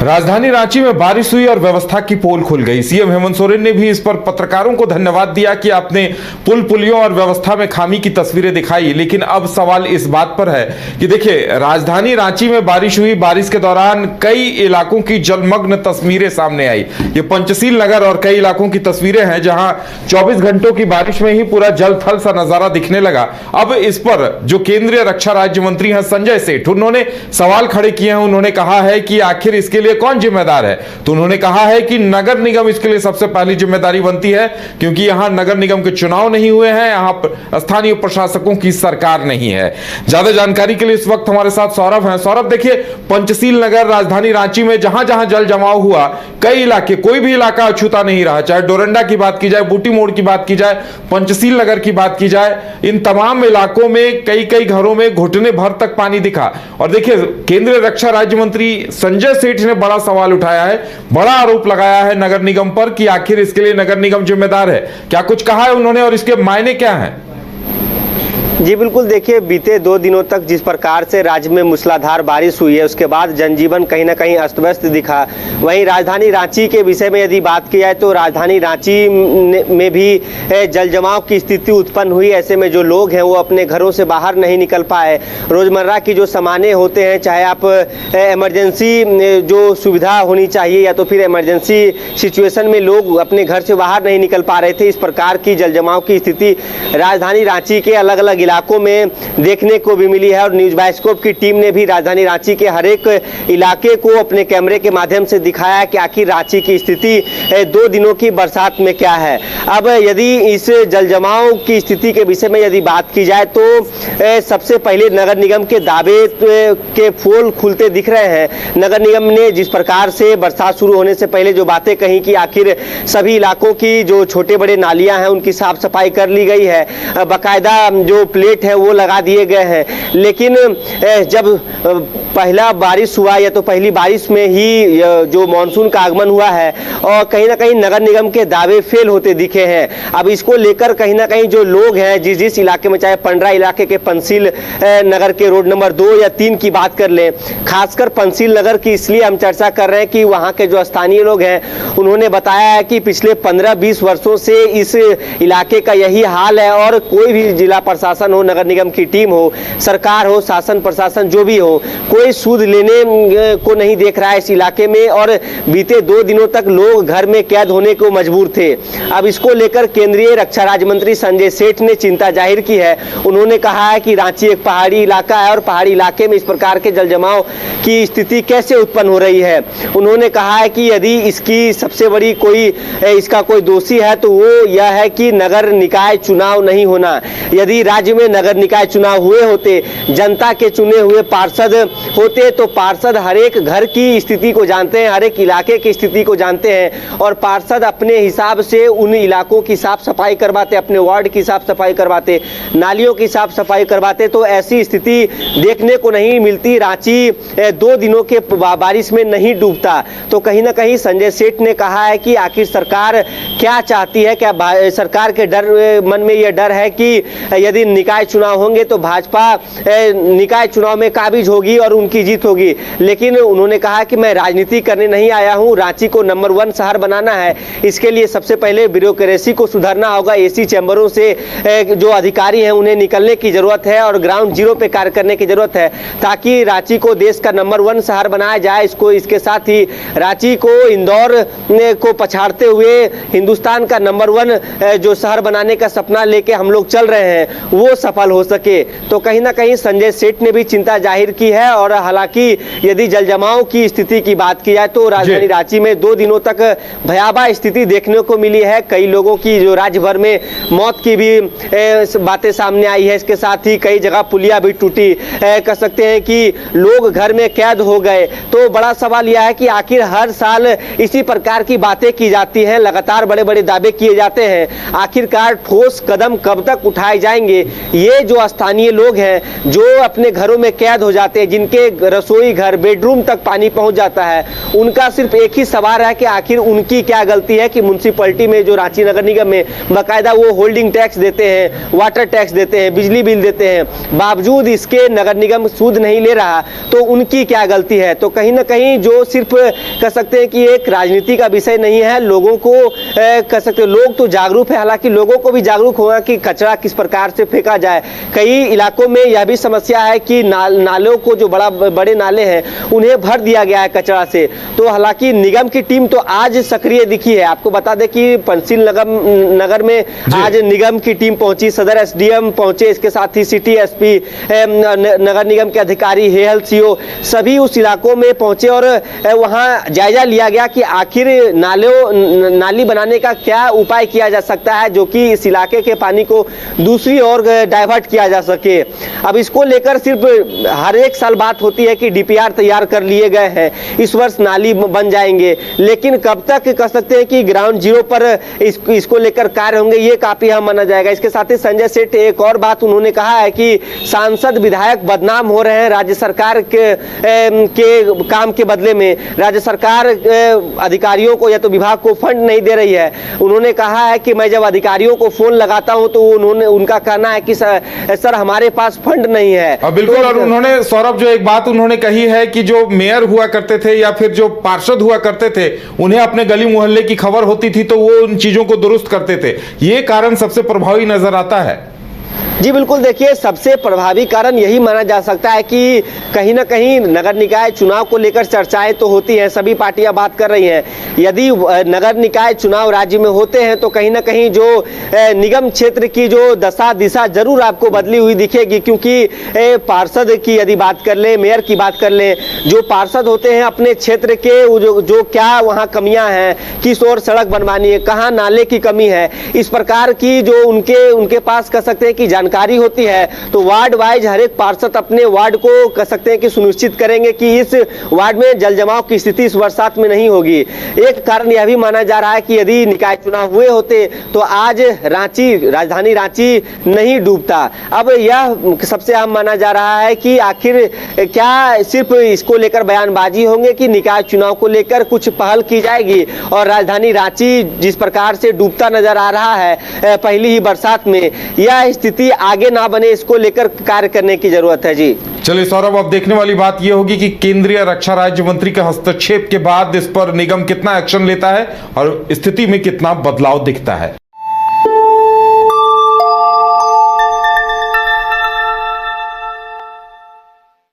राजधानी रांची में बारिश हुई और व्यवस्था की पोल खुल गई। सीएम हेमंत सोरेन ने भी इस पर पत्रकारों को धन्यवाद दिया कि आपने पुल पुलियों और व्यवस्था में खामी की तस्वीरें दिखाई। लेकिन अब सवाल इस बात पर है कि देखिए, राजधानी रांची में बारिश हुई, बारिश के दौरान कई इलाकों की जलमग्न तस्वीरें सामने आई। ये पंचशील नगर और कई इलाकों की तस्वीरें हैं जहां 24 घंटों की बारिश में ही पूरा जल थल सा नजारा दिखने लगा। अब इस पर जो केंद्रीय रक्षा राज्य मंत्री हैं संजय सेठ, उन्होंने सवाल खड़े किए हैं। उन्होंने कहा है कि आखिर इसके लिए कौन जिम्मेदार है। तो उन्होंने कहा है कि नगर निगम इसके लिए सबसे पहली जिम्मेदारी बनती है, क्योंकि यहां नगर निगम के चुनाव नहीं हुए हैं, यहां स्थानीय प्रशासकों की सरकार नहीं है। ज्यादा जानकारी के लिए इस वक्त हमारे साथ सौरभ हैं। सौरभ, देखिए, पंचशील नगर राजधानी रांची में जहां जहां जल जमाव हुआ, कई इलाके, कोई भी इलाका अछूता नहीं रहा। चाहे डोरंडा की बात की जाए, बूटी मोड़ की बात की जाए, पंचशील नगर की बात की जाए, इन तमाम इलाकों में कई कई घरों में घुटने भर तक पानी दिखा। और देखिए, केंद्रीय रक्षा राज्य मंत्री संजय सेठ ने बड़ा सवाल उठाया है, बड़ा आरोप लगाया है नगर निगम पर कि आखिर इसके लिए नगर निगम जिम्मेदार है। क्या कुछ कहा है उन्होंने और इसके मायने क्या हैं? जी बिल्कुल, देखिए, बीते 2 दिनों तक जिस प्रकार से राज्य में मूसलाधार बारिश हुई है, उसके बाद जनजीवन कहीं ना कहीं अस्त व्यस्त दिखा। वहीं राजधानी रांची के विषय में यदि बात की जाए तो राजधानी रांची में भी जल जमाव की स्थिति उत्पन्न हुई। ऐसे में जो लोग हैं वो अपने घरों से बाहर नहीं निकल पाए। रोजमर्रा की जो सामानें होते हैं, चाहे आप इमरजेंसी जो सुविधा होनी चाहिए या तो फिर इमरजेंसी सिचुएशन में लोग अपने घर से बाहर नहीं निकल पा रहे थे। इस प्रकार की जल जमाव की स्थिति राजधानी रांची के अलग अलग इलाकों में देखने को भी मिली है। और न्यूज बाइस्कोप की टीम ने भी राजधानी रांची के हर एक इलाके को अपने कैमरे के माध्यम से दिखाया कि आखिर रांची की स्थिति 2 दिनों की बरसात में क्या है। अब यदि इस जल जमाव की स्थिति के विषय में यदि बात की जाए तो सबसे पहले नगर निगम के दावे के पोल खुलते दिख रहे हैं। नगर निगम ने जिस प्रकार से बरसात शुरू होने से पहले जो बातें कही कि आखिर सभी इलाकों की जो छोटे बड़े नालियां हैं उनकी साफ सफाई कर ली गई है, बाकायदा जो प्लेट है वो लगा दिए गए हैं। लेकिन जब पहला बारिश हुआ या तो पहली बारिश में ही जो मानसून का आगमन हुआ है और कहीं ना कहीं नगर निगम के दावे फेल होते दिखे हैं। अब इसको लेकर कहीं ना कहीं जो लोग हैं, जिस इलाके में, चाहे पंडरा इलाके के पंचशील नगर के रोड नंबर 2 या 3 की बात कर लें, खासकर पंचशील नगर की इसलिए हम चर्चा कर रहे हैं कि वहाँ के जो स्थानीय लोग हैं उन्होंने बताया है कि पिछले 15-20 वर्षों से इस इलाके का यही हाल है और कोई भी जिला प्रशासन हो, नगर निगम की टीम हो, सरकार हो, शासन प्रशासन जो भी हो, कोई सूद लेने को नहीं देख रहा है इस इलाके में। और बीते 2 दिनों तक लोग घर में कैद होने को मजबूर थे। अब इसको लेकर केंद्रीय रक्षा राज्य मंत्री संजय सेठ ने चिंता जाहिर की है। उन्होंने कहा है कि रांची एक पहाड़ी इलाका है और पहाड़ी इलाके में इस प्रकार के जल जमाव की स्थिति कैसे उत्पन्न हो रही है। उन्होंने कहा है कि यदि इसकी सबसे बड़ी इसका कोई दोषी है तो वो यह है कि नगर निकाय चुनाव नहीं होना। यदि राज्य में नगर निकाय चुनाव हुए होते, जनता के चुने हुए पार्षद होते, तो पार्षद हर एक घर की स्थिति को जानते हैं, हर एक इलाके की स्थिति को जानते हैं और पार्षद अपने हिसाब से उन इलाकों की साफ सफाई करवाते, अपने वार्ड की साफ सफाई करवाते, नालियों की साफ सफाई करवाते। तो ऐसी स्थिति देखने को नहीं मिलती। रांची 2 दिनों के बारिश में नहीं डूबता। तो कहीं ना कहीं संजय सेठ ने कहा है कि आखिर सरकार क्या चाहती है। क्या सरकार के मन में यह डर है कि यदि निकाय चुनाव होंगे तो भाजपा निकाय चुनाव में काबिज होगी और उनकी जीत होगी। लेकिन उन्होंने कहा कि मैं राजनीति करने नहीं आया हूं, रांची को नंबर 1 शहर बनाना है। इसके लिए सबसे पहले ब्यूरोक्रेसी को सुधारना होगा। एसी चैम्बरों से जो अधिकारी हैं उन्हें निकलने की जरूरत है और ग्राउंड जीरो पे कार्य करने की जरूरत है ताकि रांची को देश का नंबर 1 शहर बनाया जाए। इसके साथ ही रांची को इंदौर को पछाड़ते हुए हिंदुस्तान का नंबर 1 जो शहर बनाने का सपना लेके हम लोग चल रहे हैं वो सफल हो सके। तो कहीं ना कहीं संजय सेठ ने भी चिंता जाहिर की है। और हालांकि यदि जल जमाव की स्थिति की बात की जाए तो राजधानी रांची में 2 दिनों तक भयावह स्थिति देखने को मिली है। कई लोगों की जो राज्य भर में मौत की भी बातें सामने आई है। इसके साथ ही कई जगह पुलिया भी टूटी, कह सकते हैं कि लोग घर में कैद हो गए। तो बड़ा सवाल यह है कि आखिर हर साल इसी प्रकार की बातें की जाती हैं, लगातार बड़े बड़े दावे किए जाते हैं। आखिरकार ठोस कदम कब तक उठाए जाएंगे ये जो स्थानीय लोग हैं जो अपने घरों में कैद हो जाते हैं, जिनके रसोई घर बेडरूम तक पानी पहुंच जाता है, उनका सिर्फ एक ही सवाल है कि आखिर उनकी क्या गलती है कि म्युनिसिपैलिटी में जो रांची नगर निगम में बाकायदा वो होल्डिंग टैक्स देते हैं, वाटर टैक्स देते हैं, बिजली बिल देते हैं, बावजूद इसके नगर निगम सूद नहीं ले रहा, तो उनकी क्या गलती है। तो कहीं ना कहीं जो सिर्फ कह सकते हैं कि एक राजनीति का विषय नहीं है, लोगों को कह सकते हैं लोग तो जागरूक है, हालांकि लोगों को भी जागरूक होगा कि कचरा किस प्रकार से फेंका जाए। कई इलाकों में यह भी समस्या है कि नालों को जो बड़े नाले हैं उन्हें भर दिया गया है कचरा से। तो हालांकि निगम की टीम तो आज सक्रिय दिखी है। आपको बता दें कि पंचशील नगर में आज निगम की टीम पहुंची, सदर एसडीएम पहुंचे, इसके साथ ही सिटी एसपी, नगर निगम के अधिकारी, हेल्थ सीओ सभी उस इलाकों में पहुंचे और वहां जायजा लिया गया कि आखिर नाली बनाने का क्या उपाय किया जा सकता है जो कि इस इलाके के पानी को दूसरी ओर डाइवर्ट किया जा सके। अब इसको लेकर सिर्फ हर एक साल बात होती है कि डीपीआर तैयार कर लिए गए हैं, इस वर्ष नाली बन जाएंगे, लेकिन कब तक कह सकते हैं कि ग्राउंड जीरो पर इसको लेकर कार्य होंगे, ये काफी अहम माना जाएगा। इसके साथ ही संजय सेठ एक और बात उन्होंने कहा है कि सांसद विधायक बदनाम हो रहे हैं राज्य सरकार के काम के बदले में। राज्य सरकार अधिकारियों को या तो विभाग को फंड नहीं दे रही है। उन्होंने कहा है कि मैं जब अधिकारियों को फोन लगाता हूं तो उनका कहना है कि सर हमारे पास फंड नहीं है। बिल्कुल। तो, और उन्होंने सौरभ जो एक बात उन्होंने कही है कि जो मेयर हुआ करते थे या फिर जो पार्षद हुआ करते थे उन्हें अपने गली मोहल्ले की खबर होती थी तो वो उन चीजों को दुरुस्त करते थे। ये कारण सबसे प्रभावी नजर आता है। जी बिल्कुल, देखिए सबसे प्रभावी कारण यही माना जा सकता है कि कहीं ना कहीं नगर निकाय चुनाव को लेकर चर्चाएं तो होती हैं, सभी पार्टियां बात कर रही हैं। यदि नगर निकाय चुनाव राज्य में होते हैं तो कहीं ना कहीं जो निगम क्षेत्र की जो दशा दिशा जरूर आपको बदली हुई दिखेगी, क्योंकि पार्षद की यदि बात कर लें, मेयर की बात कर लें, जो पार्षद होते हैं अपने क्षेत्र के जो क्या वहाँ कमियाँ हैं, किस ओर सड़क बनवानी है, कहाँ नाले की कमी है, इस प्रकार की जो उनके पास कह सकते हैं कि जानकारी होती है, तो वार्ड वाइज हर एक पार्षद अपने वार्ड को कह सकते हैं कि सुनिश्चित करेंगे कि इस वार्ड में जल जमाव की स्थिति इस बरसात में नहीं होगी। एक कारण यह भी माना जा रहा है कि यदि निकाय चुनाव हुए होते तो आज राजधानी रांची नहीं डूबता। अब यह सबसे अहम माना जा रहा है कि आखिर क्या सिर्फ इसको लेकर बयानबाजी होंगे कि निकाय चुनाव को लेकर कुछ पहल की जाएगी और राजधानी रांची जिस प्रकार से डूबता नजर आ रहा है पहली ही बरसात में, यह स्थिति आगे ना बने, इसको लेकर कार्य करने की जरूरत है। जी चलिए सौरभ, अब देखने वाली बात यह होगी कि केंद्रीय रक्षा राज्य मंत्री के हस्तक्षेप के बाद इस पर निगम कितना एक्शन लेता है और स्थिति में कितना बदलाव दिखता है।